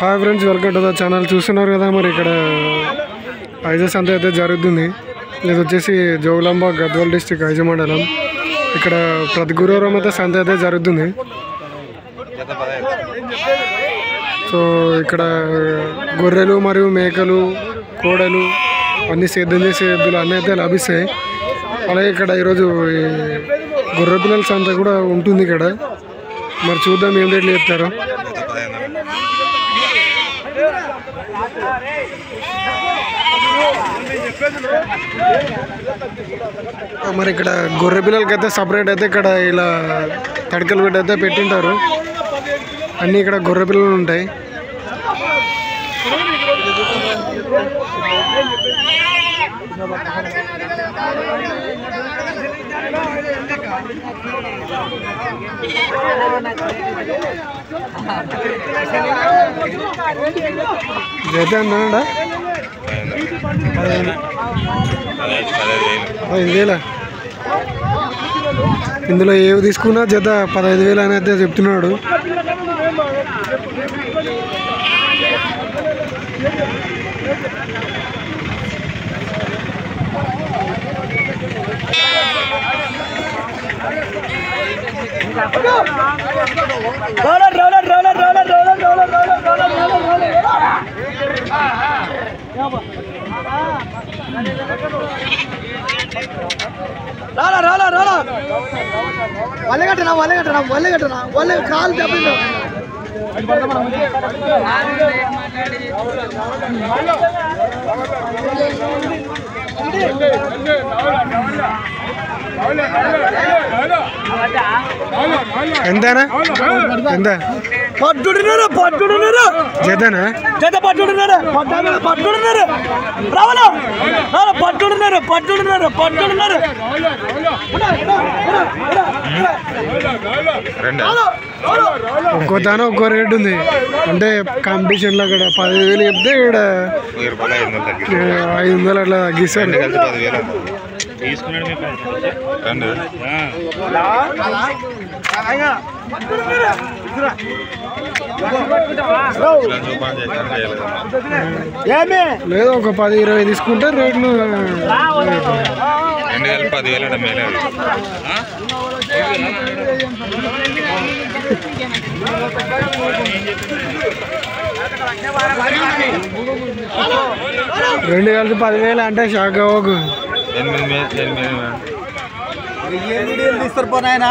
Hi friends, welcome to the channel. చూస్తున్నారు కదా, మరి ఇక్కడ ఐజా సంత అయితే జరుగుతుంది. ఇది వచ్చేసి జోగులాంబ గద్వాల్ డిస్టిక్ ఐజా మండలం. ఇక్కడ ప్రతి గురువారం అయితే సంత అయితే జరుగుతుంది. సో ఇక్కడ గొర్రెలు మరియు మేకలు, కోడలు అన్నీ సేద్యం చేసే ఎద్దులు అన్నీ అయితే లభిస్తాయి. అలాగే ఇక్కడ ఈరోజు గొర్రె పిల్లల సంత కూడా ఉంటుంది ఇక్కడ. మరి చూద్దాం ఏం రేట్లు చెప్తారో. మరి ఇక్కడ గొర్రె పిల్లలకి అయితే సపరేట్ అయితే ఇక్కడ ఇలా తడకలు పెట్టి అయితే పెట్టింటారు. అన్నీ ఇక్కడ గొర్రె పిల్లలు ఉంటాయి. జత ఎంతడా? 15,000. ఇందులో ఏవి తీసుకున్నా జత 15,000 అని అయితే చెప్తున్నాడు. వాళ్ళే కాలు దెబ్బ ఎంతనా? ఎంత పట్టుడున్నారు? జతనా? జత పట్టుడున్నారు. రావాలా? పట్టుడున్నారు. ఒక్కో దాని ఒక్కో రేటు ఉంది. అంటే కాంపిటీషన్ లో అక్కడ 15,000 చెప్తే ఇక్కడ 500 అట్లా తగ్గిస్తారు. లేదు, ఒక 10-20 తీసుకుంటే రేట్లు 10,000 రెండు కలిసి 10,000 అంటే షాక్ అవ్వకు. 8,000 తీస్తారు పోనాయన.